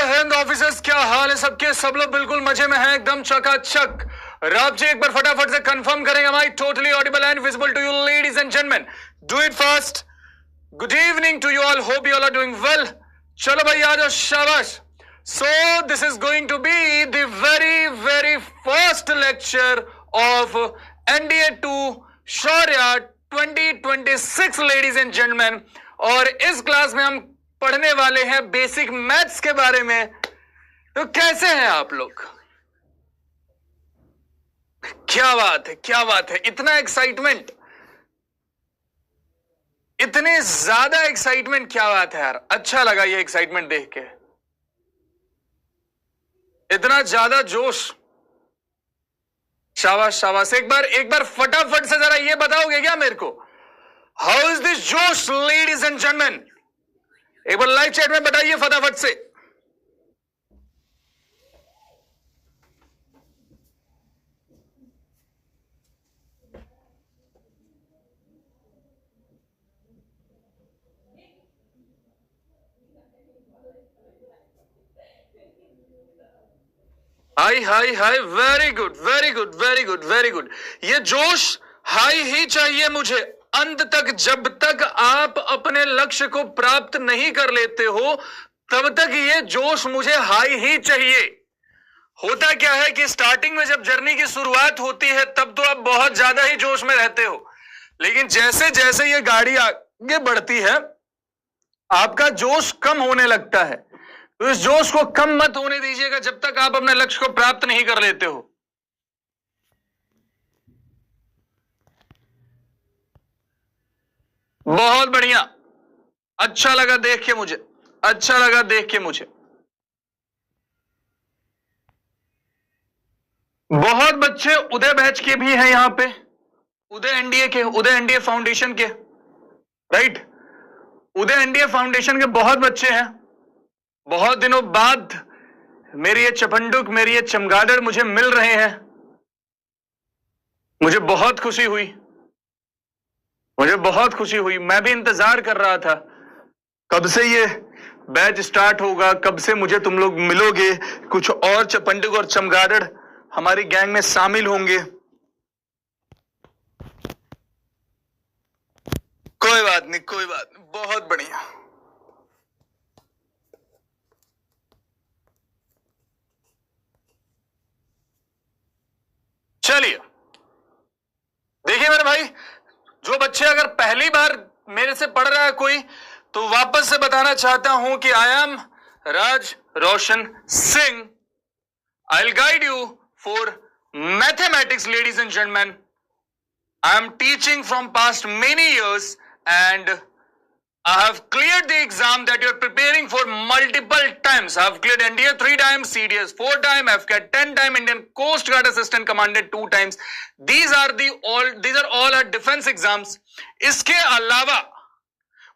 Hind officers, क्या हाल है सबके? सब लोग बिल्कुल मजे में हैं, एकदम चकाचक। राब जी एक बार फटाफट से कंफर्म करेंगे, am I totally audible and visible to you ladies and gentlemen? Do it fast. Good evening to you all, hope you all are doing well. चलो भाई आ जाओ, शाबाश। So this is going to be the very first lecture of NDA 2 Shaurya 2026 ladies and gentlemen। और इस class में हम पढ़ने वाले हैं बेसिक मैथ्स के बारे में। तो कैसे हैं आप लोग? क्या बात है, क्या बात है, इतना एक्साइटमेंट, इतने ज्यादा एक्साइटमेंट, क्या बात है यार। अच्छा लगा ये एक्साइटमेंट देख के, इतना ज्यादा जोश। शाबाश शाबाश। एक बार फटाफट से जरा ये बताओगे क्या मेरे को, हाउ इज दिस जोश लेडीज एंड जेंटलमैन? एक बार लाइव चैट में बताइए फटाफट से। High high high, very good very good very good very good. ये जोश हाई ही चाहिए मुझे अंत तक। जब तक आप अपने लक्ष्य को प्राप्त नहीं कर लेते हो तब तक ये जोश मुझे हाई ही चाहिए। होता क्या है कि स्टार्टिंग में जब जर्नी की शुरुआत होती है तब तो आप बहुत ज्यादा ही जोश में रहते हो, लेकिन जैसे जैसे ये गाड़ी आगे बढ़ती है आपका जोश कम होने लगता है। तो इस जोश को कम मत होने दीजिएगा जब तक आप अपने लक्ष्य को प्राप्त नहीं कर लेते हो। बहुत बढ़िया, अच्छा लगा देख के मुझे, अच्छा लगा देख के मुझे। बहुत बच्चे उदय बैच के भी हैं यहां पे, उदय एनडीए के, उदय एनडीए फाउंडेशन के, राइट। उदय एनडीए फाउंडेशन के बहुत बच्चे हैं। बहुत दिनों बाद मेरी ये चपंडुक, मेरी ये चमगादड़ मुझे मिल रहे हैं। मुझे बहुत खुशी हुई, मुझे बहुत खुशी हुई। मैं भी इंतजार कर रहा था कब से ये बैच स्टार्ट होगा, कब से मुझे तुम लोग मिलोगे, कुछ और चपंडुक और चमगादड़ हमारी गैंग में शामिल होंगे। कोई बात नहीं, कोई बात नहीं, बहुत बढ़िया। चलिए देखिए मेरे भाई, जो बच्चे अगर पहली बार मेरे से पढ़ रहा है कोई, तो वापस से बताना चाहता हूं कि I am Raj Roshan Singh. I will guide you for mathematics ladies and gentleman. I am teaching from past many years and I have cleared the exam that you're preparing for multiple times. I have cleared NDA 3 times, CDS 4 times, FCAT 10 times, Indian Coast Guard Assistant Commandant 2 times. These are all our defense exams. इसके अलावा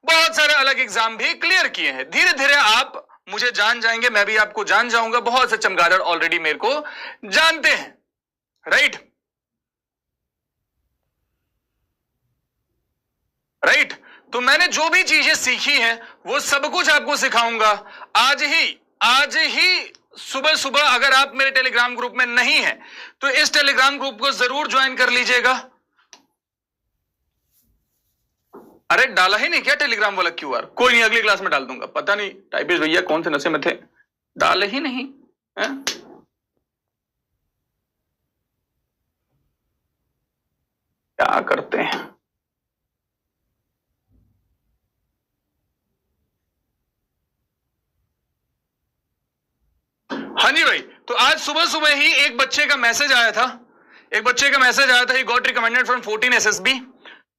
बहुत सारे अलग exam भी clear किए हैं। धीरे धीरे आप मुझे जान जाएंगे, मैं भी आपको जान जाऊंगा। बहुत से चमगादड़ ऑलरेडी मेरे को जानते हैं, राइट राइट। तो मैंने जो भी चीजें सीखी हैं वो सब कुछ आपको सिखाऊंगा आज ही सुबह सुबह। अगर आप मेरे टेलीग्राम ग्रुप में नहीं हैं तो इस टेलीग्राम ग्रुप को जरूर ज्वाइन कर लीजिएगा। अरे डाला ही नहीं क्या टेलीग्राम वाला QR? कोई नहीं, अगली क्लास में डाल दूंगा। पता नहीं टाइपिस्ट भैया कौन से नशे में थे, डाले ही नहीं है? क्या करते हैं। हाँ जी भाई, तो आज सुबह सुबह ही एक बच्चे का मैसेज आया था, he got recommended from 14 SSB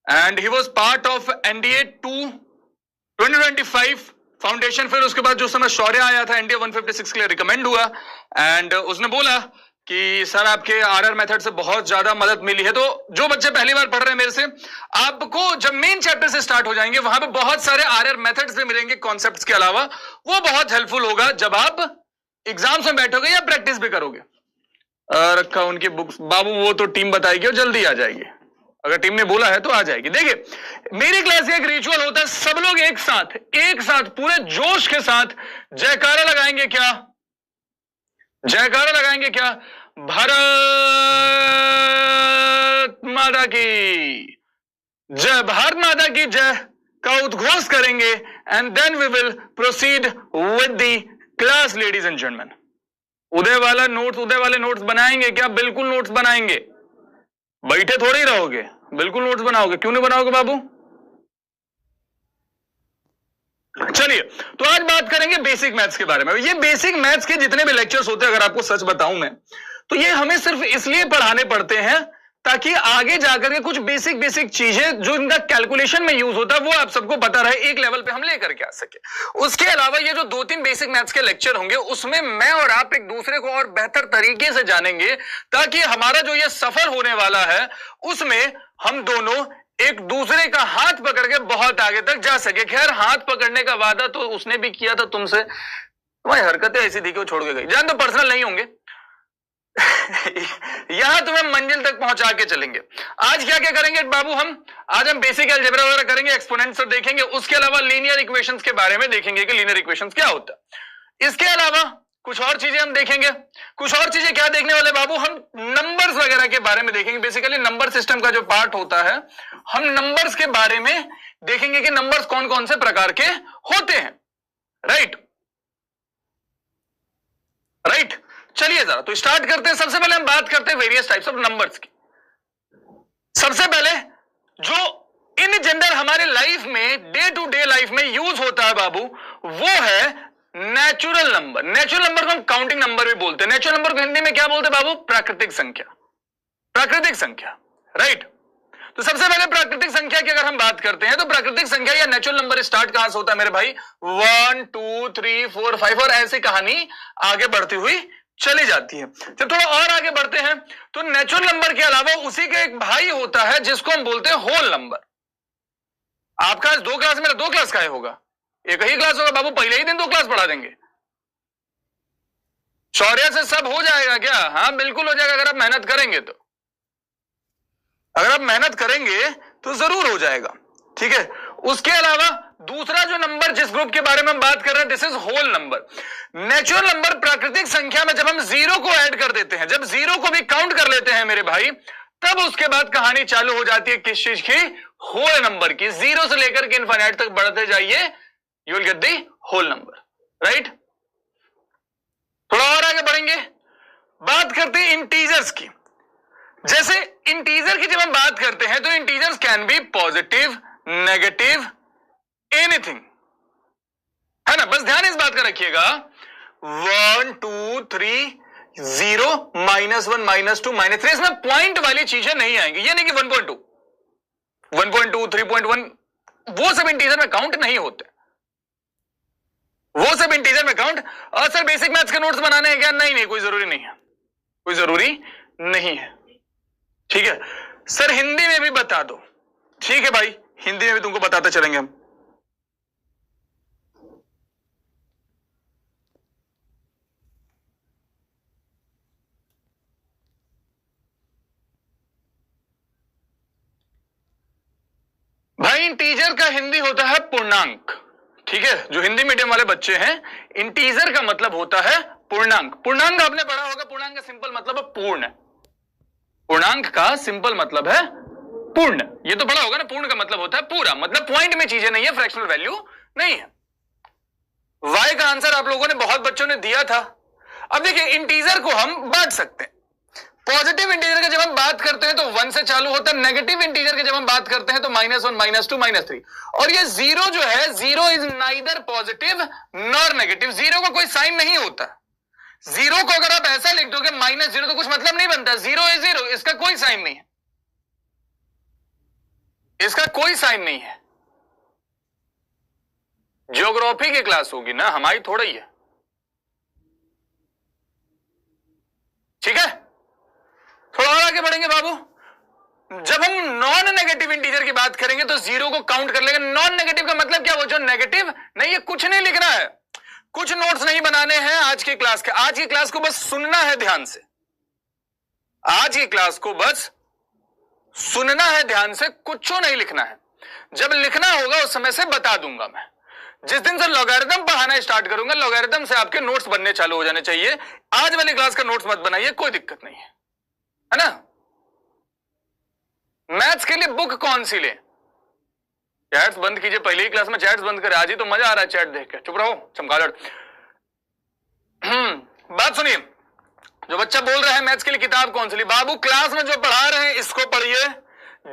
and he was part of NDA 2 2025 foundation. फिर उसके बाद जो समय शौर्य आया था NDA 156 के लिए रिकमेंड हुआ एंड उसने बोला कि सर आपके RR मेथड से बहुत ज्यादा मदद मिली है। तो जो बच्चे पहली बार पढ़ रहे हैं मेरे से, आपको जब मेन चैप्टर से स्टार्ट हो जाएंगे वहां पे बहुत सारे RR मेथड्स भी मिलेंगे कॉन्सेप्ट्स के अलावा। वो बहुत हेल्पफुल होगा जब आप एग्जाम्स में बैठोगे या प्रैक्टिस भी करोगे। रखा उनकी बुक्स, बाबू वो तो टीम बताएगी और जल्दी आ जाएगी। अगर टीम ने बोला है तो आ जाएगी। देखिए, मेरी क्लास एक रिचुअल होता है, सब लोग एक साथ पूरे जोश के साथ जयकारा लगाएंगे। क्या जयकारा लगाएंगे? क्या? भारत माता की जय, भारत माता की जय का उद्घोष करेंगे and then we will proceed with the class. Ladies and gentleman, Uday वाले नोट्स बनाएंगे क्या? बिल्कुल नोट्स बनाएंगे, बैठे थोड़ी रहोगे, बिल्कुल नोट्स बनाओगे। क्यों नहीं बनाओगे बाबू? चलिए, तो आज बात करेंगे बेसिक मैथ्स के बारे में। ये बेसिक मैथ्स के जितने भी लेक्चर्स होते हैं, अगर आपको सच बताऊं मैं, तो ये हमें सिर्फ इसलिए पढ़ाने पड़ते हैं ताकि आगे जाकर के कुछ बेसिक चीजें जो इनका कैलकुलेशन में यूज होता है वो आप सबको पता रहे, एक लेवल पे हम लेकर के आ सके। उसके अलावा ये जो 2-3 बेसिक मैथ्स के लेक्चर होंगे उसमें मैं और आप एक दूसरे को और बेहतर तरीके से जानेंगे, ताकि हमारा जो ये सफर होने वाला है उसमें हम दोनों एक दूसरे का हाथ पकड़ के बहुत आगे तक जा सके। खैर, हाथ पकड़ने का वादा तो उसने भी किया था तुमसे, तुम्हारी हरकतें ऐसी थी कि वो छोड़ के गई। जान तो पर्सनल नहीं होंगे यहां तुम्हें मंजिल तक पहुंचा के चलेंगे। आज क्या क्या करेंगे बाबू? आज हम बेसिक अलजेब्रा वगैरह करेंगे, एक्सपोनेंट्स देखेंगे, उसके अलावा लीनियर इक्वेशंस के बारे में देखेंगे कि लीनियर इक्वेशंस क्या होता है। इसके अलावा कुछ और चीजें हम देखेंगे। कुछ और चीजें क्या देखने वाले बाबू? हम नंबर्स वगैरह के बारे में देखेंगे। बेसिकली नंबर सिस्टम का जो पार्ट होता है, हम नंबर्स के बारे में देखेंगे कि नंबर्स कौन कौन से प्रकार के होते हैं। राइट, चलिए जरा तो स्टार्ट करते हैं। सबसे पहले हम बात करते हैं वेरियस टाइप्स ऑफ नंबर्स की। सबसे पहले जो इन जनरल हमारे लाइफ में, डे टू डे लाइफ में यूज होता है बाबू, वो है नेचुरल नंबर। नेचुरल नंबर को हम काउंटिंग नंबर भी बोलते हैं। नेचुरल नंबर को हिंदी में क्या बोलते हैं बाबू? प्राकृतिक संख्या। प्राकृतिक संख्या, राइट। तो सबसे पहले प्राकृतिक संख्या की अगर हम बात करते हैं तो प्राकृतिक संख्या या नेचुरल नंबर स्टार्ट कहां से होता है मेरे भाई? 1 2 3 4 5 और ऐसी कहानी आगे बढ़ती हुई चली जाती है। जब थोड़ा और आगे बढ़ते हैं तो नेचुरल नंबर के अलावा उसी का एक भाई होता है जिसको हम बोलते हैं होल नंबर। आपका आज 2 क्लास, मेरा 2 क्लास का होगा, एक ही क्लास होगा बाबू, पहले ही दिन 2 क्लास पढ़ा देंगे। शौर्य से सब हो जाएगा क्या? हाँ बिल्कुल हो जाएगा, अगर आप मेहनत करेंगे तो। अगर आप मेहनत करेंगे तो जरूर हो जाएगा, ठीक है। उसके अलावा दूसरा जो नंबर जिस ग्रुप के बारे में हम बात कर रहे हैं, this is whole number. Natural number प्राकृतिक संख्या में जब हम 0 को ऐड कर देते हैं, जब 0 को भी काउंट कर लेते हैं मेरे भाई, तब उसके बाद कहानी चालू हो जाती है किस चीज की? होल नंबर की। 0 से लेकर के इनफाइनाइट तक बढ़ते जाइए, you will get the whole number, right. थोड़ा और आगे बढ़ेंगे, बात करते हैं इंटीजर्स की। जैसे इंटीजर की जब हम बात करते हैं तो integers can be positive, negative, anything, है ना। बस ध्यान इस बात का रखिएगा, 1 2 3 0 -1 -2 -3, इसमें पॉइंट वाली चीजें नहीं आएंगी। ये नहीं कि 1.2 1.2 3.1 वो सब इंटीजर में काउंट नहीं होते, वो सब इंटीजर में काउंट। और सर बेसिक मैथ्स के नोट्स बनाने हैं क्या? नहीं, कोई जरूरी नहीं है, कोई जरूरी नहीं है, ठीक है। सर हिंदी में भी बता दो, ठीक है भाई, हिंदी में भी तुमको बताते चलेंगे हम। भाई इंटीजर का हिंदी होता है पूर्णांक, ठीक है। जो हिंदी मीडियम वाले बच्चे हैं, इंटीजर का मतलब होता है पूर्णांक। पूर्णांक आपने पढ़ा होगा, पूर्णांक का सिंपल मतलब है पूर्ण। पूर्णांक का सिंपल मतलब है पूर्ण, ये तो पढ़ा होगा ना। पूर्ण का मतलब होता है पूरा, मतलब पॉइंट में चीजें नहीं है, फ्रैक्शनल वैल्यू नहीं है। वाई का आंसर आप लोगों ने, बहुत बच्चों ने दिया था। अब देखिए, इंटीजर को हम बांट सकते हैं। पॉजिटिव इंटीजर की जब हम बात करते हैं तो 1 से चालू होता है। नेगेटिव इंटीजर की जब हम बात करते हैं तो -1 -2 -3। और ये 0 जो है, 0 is neither positive nor negative. 0 का कोई साइन नहीं होता। 0 को अगर आप ऐसा लिख दोगे -0 तो कुछ मतलब नहीं बनता। 0 इज 0, इसका कोई साइन नहीं है, इसका कोई साइन नहीं है। ज्योग्राफी की क्लास होगी ना, हमारी थोड़ा ही है, ठीक है। थोड़ा और आगे बढ़ेंगे बाबू। जब हम नॉन नेगेटिव इंटीजर की बात करेंगे तो 0 को काउंट कर लेंगे। नॉन नेगेटिव का मतलब क्या? वो जो नेगेटिव नहीं है, कुछ नहीं लिखना है, कुछ नोट्स नहीं बनाने हैं आज की क्लास के। आज की क्लास को बस सुनना है ध्यान से, आज की क्लास को बस सुनना है ध्यान से, कुछ नहीं लिखना है। जब लिखना होगा उस समय से बता दूंगा मैं। जिस दिन से लॉगरिथम पढ़ाना स्टार्ट करूंगा, लॉगरिथम से आपके नोट्स बनने चालू हो जाने चाहिए। आज वाली क्लास का नोट्स मत बनाइए, कोई दिक्कत नहीं है ना। मैथ्स के लिए बुक कौन सी ले? चैट्स बंद कीजिए, पहले ही क्लास में चैट्स बंद करे। आज ही तो मजा आ रहा है चैट देख के। चुप रहो चमगादड़। बात सुनिए, जो बच्चा बोल रहा है मैथ्स के लिए किताब कौन सी ली? बाबू क्लास में जो पढ़ा रहे हैं इसको पढ़िए,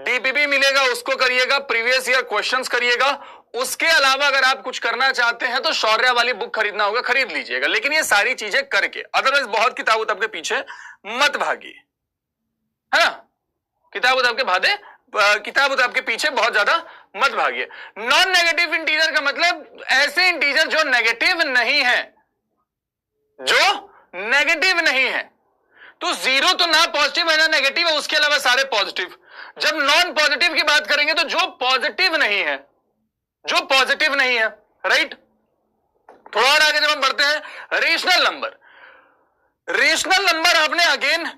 डीपीपी मिलेगा उसको करिएगा, प्रीवियस ईयर क्वेश्चंस करिएगा। उसके अलावा अगर आप कुछ करना चाहते हैं तो शौर्य वाली बुक खरीदना होगा, खरीद लीजिएगा, लेकिन ये सारी चीजें करके। अदरवाइज बहुत किताब उताब के पीछे मत भागिए, है ना। किताब उताब के पीछे बहुत ज्यादा मत भागिए। नॉन नेगेटिव इंटीजर का मतलब ऐसे इंटीजर जो नेगेटिव नहीं है, तो जीरो तो ना पॉजिटिव है ना नेगेटिव है, उसके अलावा सारे पॉजिटिव। जब नॉन पॉजिटिव की बात करेंगे तो जो पॉजिटिव नहीं है, राइट। थोड़ा और आगे जब हम बढ़ते हैं, रेशनल नंबर आपने अगेन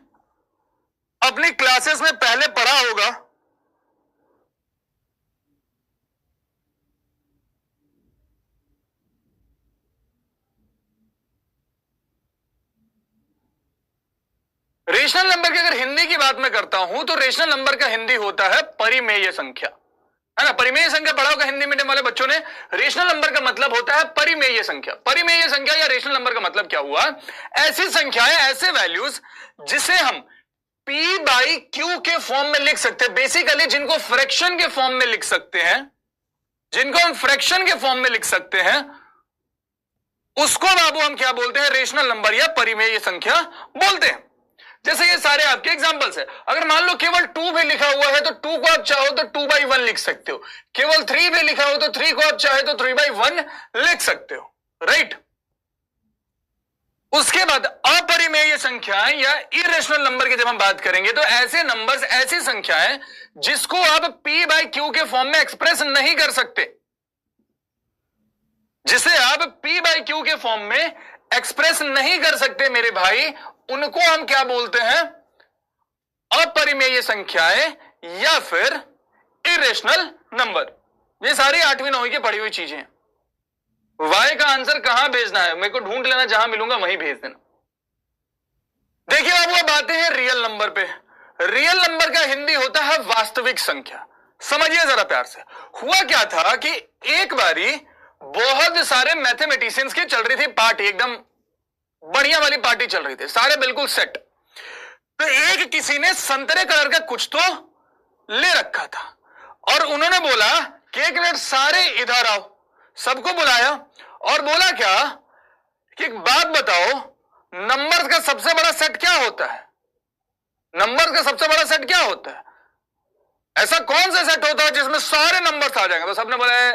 अपनी क्लासेस में पहले पढ़ा होगा। रेशनल नंबर की अगर हिंदी की बात मैं करता हूं तो रेशनल नंबर का हिंदी होता है परिमेय संख्या, है ना। परिमेय संख्या पढ़ा होगा हिंदी मीडियम वाले बच्चों ने। रेशनल नंबर का मतलब होता है परिमेय संख्या। परिमेय संख्या या रेशनल नंबर का मतलब क्या हुआ? ऐसी संख्याएं, ऐसे वैल्यूज जिसे हम P बाई Q के फॉर्म में लिख सकते हैं, बेसिकली जिनको फ्रैक्शन के फॉर्म में लिख सकते हैं, उसको बाबू हम क्या बोलते हैं? रेशनल नंबर या परिमेय संख्या बोलते हैं। जैसे ये सारे आपके एग्जांपल्स है। अगर मान लो केवल 2 भी लिखा हुआ है तो 2 को आप चाहो तो 2/1 लिख सकते हो। केवल 3 भी लिखा हो तो 3 को आप चाहे तो 3/1 लिख सकते हो, राइट। उसके बाद अपरिमेय संख्याएं या इरेशनल नंबर की जब हम बात करेंगे तो ऐसे नंबर्स, ऐसी संख्याएं जिसको आप P बाई Q के फॉर्म में एक्सप्रेस नहीं कर सकते, जिसे आप P बाई Q के फॉर्म में एक्सप्रेस नहीं कर सकते मेरे भाई, उनको हम क्या बोलते हैं? अपरिमेय संख्याएं या फिर इरेशनल नंबर। ये सारी 8वीं 9वीं की पढ़ी हुई चीजें हैं। वाई का आंसर कहां भेजना है मेरे को ढूंढ लेना, जहां मिलूंगा वहीं भेज देना। देखिए बाबू, अब आते हैं रियल नंबर पे। रियल नंबर का हिंदी होता है वास्तविक संख्या। समझिए जरा प्यार से। हुआ क्या था कि एक बारी बहुत सारे मैथमेटिशियंस की चल रही थी पार्टी, एकदम बढ़िया वाली पार्टी चल रही थी, सारे बिल्कुल सेट। तो एक किसी ने संतरे कलर का कुछ तो ले रखा था और उन्होंने बोला कि एक मिनट सारे इधर आओ। सबको बुलाया और बोला क्या कि एक बात बताओ, नंबर्स का सबसे बड़ा सेट क्या होता है? ऐसा कौन सा सेट होता है जिसमें सारे नंबर्स आ जाएंगे? तो सबने बोला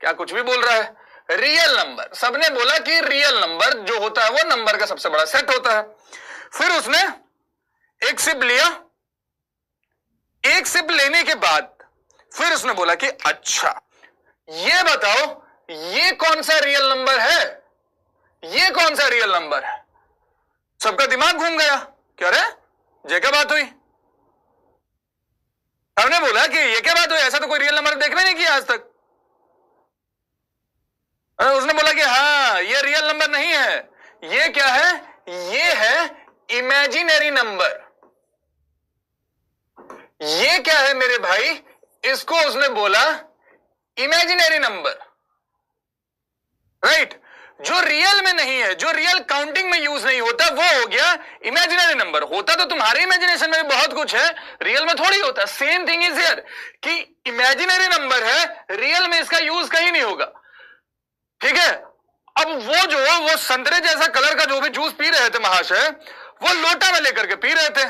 क्या कुछ भी बोल रहा है, रियल नंबर। सबने बोला कि रियल नंबर जो होता है वो नंबर का सबसे बड़ा सेट होता है। फिर उसने एक सिप लिया, एक सिप लेने के बाद फिर उसने बोला कि अच्छा ये बताओ ये कौन सा रियल नंबर है? सबका दिमाग घूम गया, क्या रे ये क्या बात हुई? हमने बोला कि ये क्या बात हुई, ऐसा तो कोई रियल नंबर देखने नहीं किया आज तक। उसने बोला कि हाँ ये रियल नंबर नहीं है, ये क्या है? ये है इमेजिनरी नंबर। ये क्या है मेरे भाई? इसको उसने बोला इमेजिनरी नंबर, राइट। जो रियल में नहीं है, जो रियल काउंटिंग में यूज नहीं होता, वो हो गया इमेजिनरी नंबर। होता तो तुम्हारे इमेजिनेशन में भी बहुत कुछ है, रियल में थोड़ी होता। सेम थिंग इज हियर कि इमेजिनरी नंबर है, रियल में इसका यूज कहीं नहीं होगा, ठीक है। अब वो संतरे जैसा कलर का जो भी जूस पी रहे थे महाशय, वो लोटा में लेकर के पी रहे थे।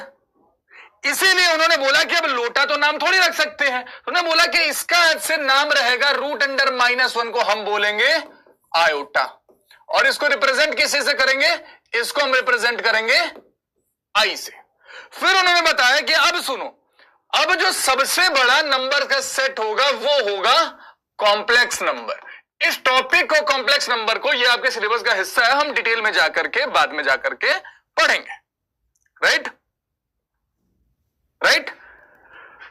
इसीलिए उन्होंने बोला कि अब लोटा तो नाम थोड़ी रख सकते हैं। उन्होंने बोला कि इसका से नाम रहेगा √(-1) को हम बोलेंगे आयोटा, और इसको रिप्रेजेंट किसी से करेंगे? इसको हम रिप्रेजेंट करेंगे आई से। फिर उन्होंने बताया कि अब सुनो, अब जो सबसे बड़ा नंबर का सेट होगा वो होगा कॉम्प्लेक्स नंबर। इस टॉपिक को, कॉम्प्लेक्स नंबर को, ये आपके सिलेबस का हिस्सा है, हम डिटेल में जाकर के बाद में जाकर के पढ़ेंगे, राइट।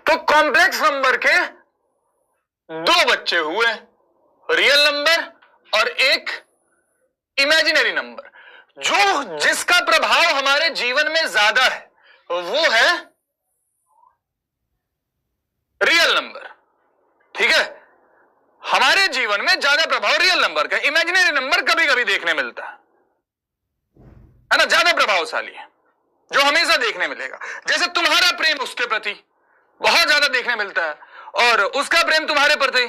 तो कॉम्प्लेक्स नंबर के दो बच्चे हुए, रियल नंबर और एक इमेजिनरी नंबर। जिसका प्रभाव हमारे जीवन में ज्यादा है वो है रियल नंबर। ठीक है, हमारे जीवन में ज्यादा प्रभाव रियल नंबर का, इमेजिनरी नंबर कभी कभी देखने मिलता है ना, ज्यादा प्रभावशाली है, जो हमेशा देखने मिलेगा। जैसे तुम्हारा प्रेम उसके प्रति बहुत ज्यादा देखने मिलता है और उसका प्रेम तुम्हारे प्रति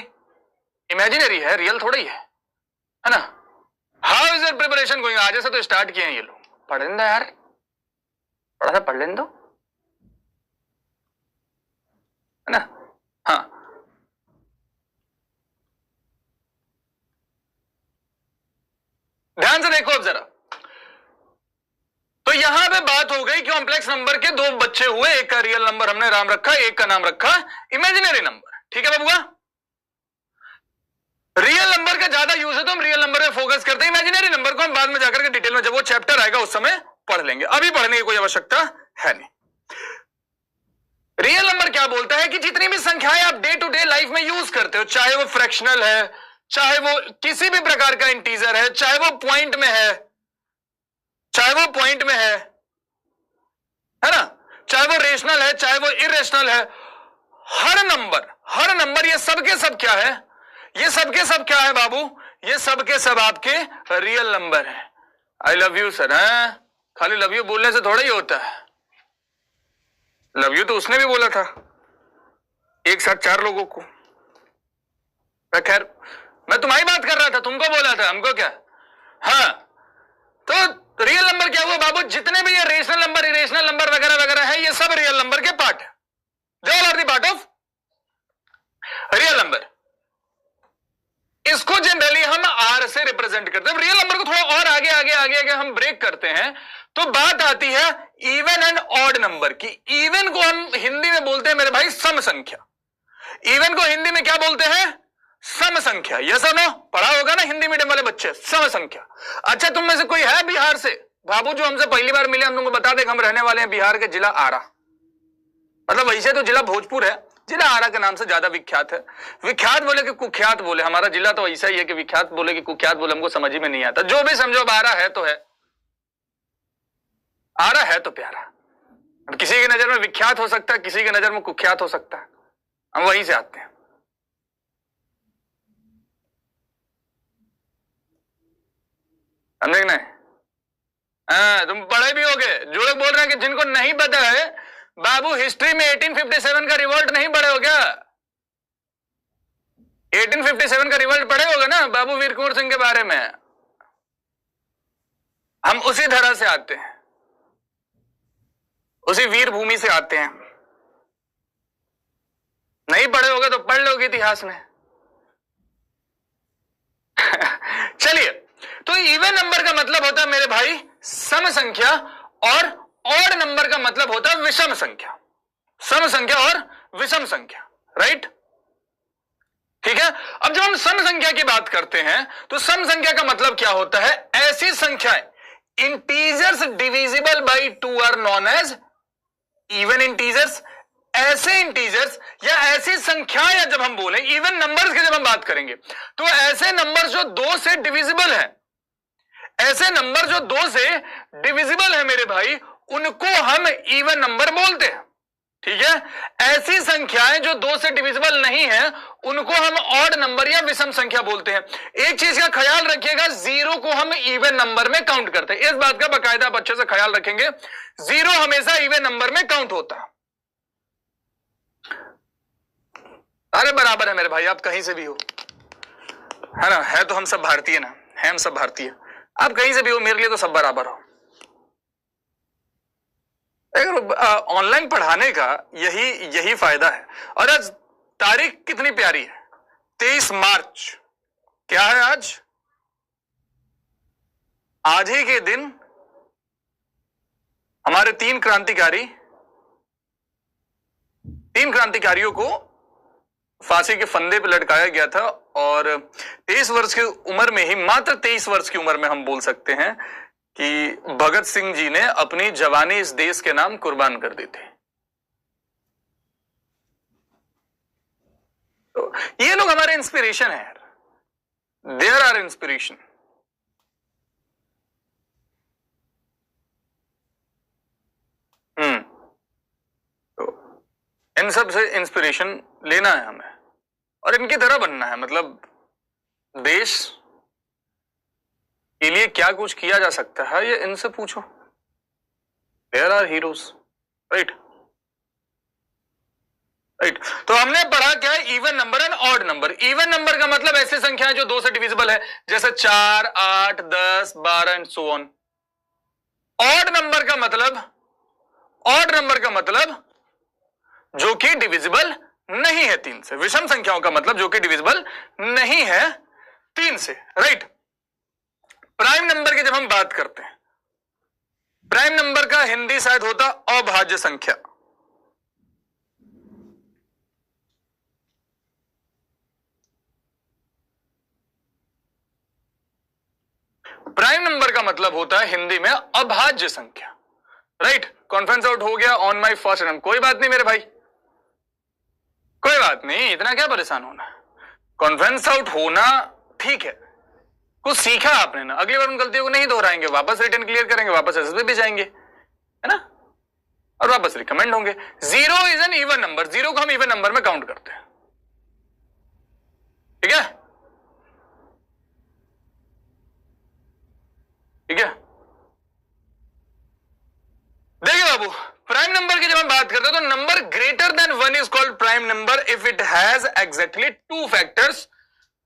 इमेजिनरी है, रियल थोड़ा ही है ना। How is your preparation going? आज से तो स्टार्ट किए हैं ये लोग। पढ़ लेना यार, थोड़ा सा पढ़ लेने दो, है ना। हाँ, ध्यान से देखो अब जरा। तो यहां पे बात हो गई कि कॉम्प्लेक्स नंबर के दो बच्चे हुए, एक का रियल नंबर हमने नाम रखा, एक का नाम रखा इमेजिनरी नंबर। ठीक है बाबूआ, रियल नंबर का ज्यादा यूज है तो हम रियल नंबर में फोकस करते हैं, इमेजिनरी नंबर को हम बाद में जाकर के डिटेल में जब वो चैप्टर आएगा उस समय पढ़ लेंगे, अभी पढ़ने की कोई आवश्यकता है नहीं। रियल नंबर क्या बोलता है कि जितनी भी संख्याएं आप डे टू डे लाइफ में यूज करते हो, चाहे वो फ्रैक्शनल है, चाहे वो किसी भी प्रकार का इंटीजर है, चाहे वो पॉइंट में है, चाहे वो पॉइंट में है ना, चाहे वो रेशनल है, चाहे वो इरेशनल है, हर नंबर ये सबके सब क्या है? ये सबके सब क्या है बाबू? ये सबके सब आपके रियल नंबर है। आई लव यू सर, है खाली लव यू बोलने से थोड़ा ही होता है। लव यू तो उसने भी बोला था एक साथ 4 लोगों को। खैर मैं तुम्हारी बात कर रहा था, तुमको बोला था, हमको क्या। हाँ, तो रियल नंबर क्या हुआ बाबू? जितने भी ये रेशनल नंबर, इरेशनल नंबर वगैरह वगैरह है, ये सब रियल नंबर के पार्ट है। They all are the part of real number. इसको जनरली हम आर से रिप्रेजेंट करते हैं। रियल नंबर को थोड़ा और आगे आगे आगे आगे हम ब्रेक करते हैं तो बात आती है इवन एंड ऑड नंबर की। इवन को हम हिंदी में बोलते हैं मेरे भाई सम संख्या। इवन को हिंदी में क्या बोलते हैं? सम संख्या। यस और नो? पढ़ा होगा ना हिंदी मीडियम वाले बच्चे, सम संख्या। अच्छा, तुम में से कोई है बिहार से? बाबू जो हमसे पहली बार मिले, हम तुमको बता दें हम रहने वाले हैं बिहार के जिला आरा। मतलब वैसे तो जिला भोजपुर है, जिला आरा के नाम से ज्यादा विख्यात है। विख्यात बोले कि कुख्यात बोले, हमारा जिला तो ऐसा ही है कि विख्यात बोले कि कुख्यात बोले हमको समझ ही में नहीं आता। जो भी समझो, अब आरा है तो है, आरा है तो प्यारा। किसी की नजर में विख्यात हो सकता है, किसी की नजर में कुख्यात हो सकता है, हम वहीं से आते हैं। समझे नहीं? तुम पढ़े भी होगे। जो लोग बोल रहे हैं कि जिनको नहीं पता है, बाबू हिस्ट्री में 1857 का रिवॉल्ट नहीं पढ़े हो क्या? 1857 का रिवॉल्ट पढ़े होगे ना बाबू, वीर कुंवर सिंह के बारे में। हम उसी धरा से आते हैं, उसी वीर भूमि से आते हैं। नहीं पढ़े होगे तो पढ़ लोगे इतिहास में। चलिए, तो इवन नंबर का मतलब होता है मेरे भाई सम संख्या, और ऑड नंबर का मतलब होता है विषम संख्या। सम संख्या और विषम संख्या, राइट? ठीक है। अब जब हम सम संख्या की बात करते हैं तो सम संख्या का मतलब क्या होता है? ऐसी संख्याएं, integers divisible by 2 are known as even integers. ऐसे इंटीजर्स या ऐसी संख्याएं, जब हम बोले इवन नंबर्स की जब हम बात करेंगे, तो ऐसे नंबर जो 2 से डिविजिबल है, ऐसे नंबर जो 2 से डिविजिबल है मेरे भाई, उनको हम इवन नंबर बोलते हैं। ठीक है। ऐसी संख्याएं जो 2 से डिविजिबल नहीं है, उनको हम ऑड नंबर या विषम संख्या बोलते हैं। एक चीज का ख्याल रखिएगा, 0 को हम इवन नंबर में काउंट करते हैं। इस बात का बाकायदा आप अच्छे से ख्याल रखेंगे, 0 हमेशा इवन नंबर में काउंट होता है। अरे बराबर है मेरे भाई, आप कहीं से भी हो, है ना? है तो हम सब भारतीय ना, है हम सब भारतीय। आप कहीं से भी हो, मेरे लिए तो सब बराबर हो। ऑनलाइन पढ़ाने का यही फायदा है। और आज तारीख कितनी प्यारी है, 23 मार्च। क्या है आज? आज ही के दिन हमारे 3 क्रांतिकारियों को फांसी के फंदे पर लटकाया गया था। और 23 वर्ष की उम्र में ही, मात्र 23 वर्ष की उम्र में हम बोल सकते हैं कि भगत सिंह जी ने अपनी जवानी इस देश के नाम कुर्बान कर दी थी। तो ये लोग हमारे इंस्पिरेशन है यार, देयर आर इंस्पिरेशन। तो इन सब से इंस्पिरेशन लेना है हमें और इनकी तरह बनना है। मतलब देश के लिए क्या कुछ किया जा सकता है ये इनसे पूछो, there are heroes, right right. तो हमने पढ़ा क्या है, even number and odd number. Even number का मतलब ऐसी संख्याएं जो 2 से डिविजिबल है, जैसे 4, 8, 10, 12 and so on. Odd number का मतलब, ऑड नंबर का मतलब जो कि डिविजिबल नहीं है 3 से। विषम संख्याओं का मतलब जो कि डिविजिबल नहीं है 3 से, राइट। प्राइम नंबर की जब हम बात करते हैं, प्राइम नंबर का हिंदी शायद होता अभाज्य संख्या। प्राइम नंबर का मतलब होता है हिंदी में अभाज्य संख्या, राइट। कॉन्फ्रेंस आउट हो गया ऑन माई फर्स्ट अटेम्प्ट, कोई बात नहीं मेरे भाई, कोई बात नहीं, इतना क्या परेशान होना। कॉन्फ्रेंस आउट होना ठीक है, कुछ सीखा आपने ना, अगली बार उन गलतियों को नहीं दोहराएंगे, वापस रिटर्न क्लियर करेंगे, वापस एसएसबी भी जाएंगे, है ना, और वापस रिकमेंड होंगे। 0 इज एन इवन नंबर, 0 को हम इवन नंबर में काउंट करते हैं, ठीक है, ठीक है। देखिए बाबू, प्राइम नंबर की जब हम बात करते हैं तो number greater than 1 is called prime number if it has exactly 2 factors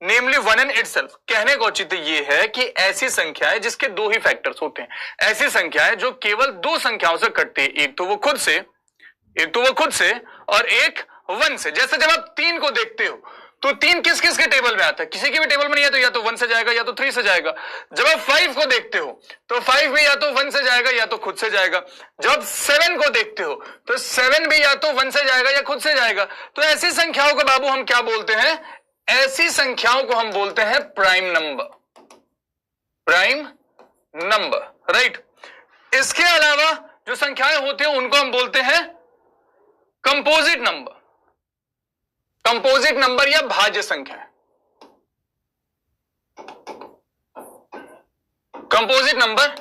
namely 1 in itself. कहने का औचित्य ये है कि ऐसी संख्याएं जिसके 2 ही फैक्टर्स होते हैं, ऐसी संख्याएं जो केवल 2 संख्याओं से कटती है, एक तो वो खुद से, एक तो वो खुद से और एक 1 से। जैसे जब आप 3 को देखते हो तो 3 किस किस के टेबल में आता है, किसी के भी टेबल में नहीं है, तो या तो 1 से जाएगा या तो 3 से जाएगा। जब आप 5 को देखते हो तो 5 भी या तो 1 से जाएगा या तो खुद से जाएगा। जब आप 7 को देखते हो तो 7 भी या तो 1 से जाएगा या खुद से जाएगा। तो ऐसी संख्याओं को बाबू हम क्या बोलते हैं, ऐसी संख्याओं को हम बोलते हैं prime number, prime number, right. इसके अलावा जो संख्याएं होती हैं उनको हम बोलते हैं कंपोजिट नंबर, कंपोजिट नंबर या भाज्य संख्या। Composite number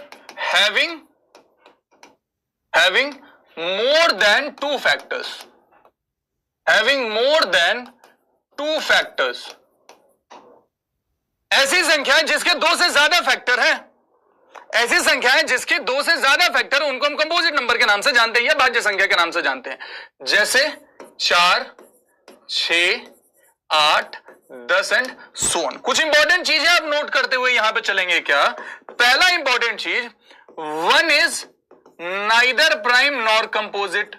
having more than 2 factors, having more than 2 factors। ऐसी संख्याएं जिसके 2 से ज्यादा फैक्टर हैं, ऐसी संख्याएं जिसके 2 से ज्यादा फैक्टर, उनको हम कंपोजिट नंबर के नाम से जानते हैं या भाज्य संख्या के नाम से जानते हैं। जैसे 4, 6, 8, 10 एंड सो ऑन। कुछ इंपॉर्टेंट चीजें आप नोट करते हुए यहां पे चलेंगे क्या। पहला इंपॉर्टेंट चीज, 1 is neither prime nor composite,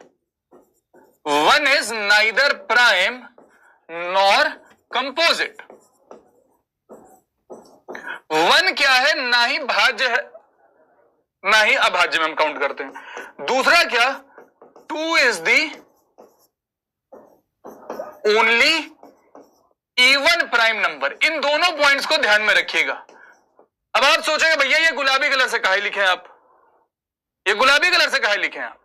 1 is neither prime nor composite. 1 क्या है, ना ही भाज्य है ना ही अभाज्य में हम काउंट करते हैं। दूसरा क्या, 2 is the only even prime number. इन दोनों पॉइंट्स को ध्यान में रखिएगा। अब आप सोचेंगे भैया ये गुलाबी कलर से काहे लिखे हैं आप, ये गुलाबी कलर से काहे लिखे हैं आप।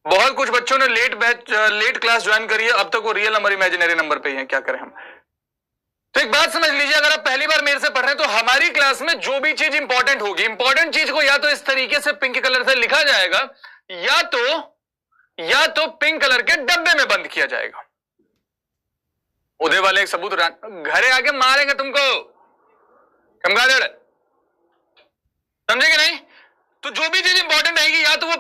बहुत कुछ बच्चों ने लेट क्लास ज्वाइन करी है, अब तक वो रियल नंबर इमेजिनरी नंबर पे ही है, क्या करें हम। तो एक बात समझ लीजिए, अगर आप पहली बार मेरे से पढ़ रहे हैं तो हमारी क्लास में जो भी चीज इंपॉर्टेंट होगी, इंपॉर्टेंट चीज को या तो इस तरीके से पिंक कलर से लिखा जाएगा या तो पिंक कलर के डब्बे में बंद किया जाएगा। उधर वाले एक सबूत घरे आके मारेंगे तुमको, समझे कि नहीं। तो जो भी चीज इंपॉर्टेंट रहेगी या तो वो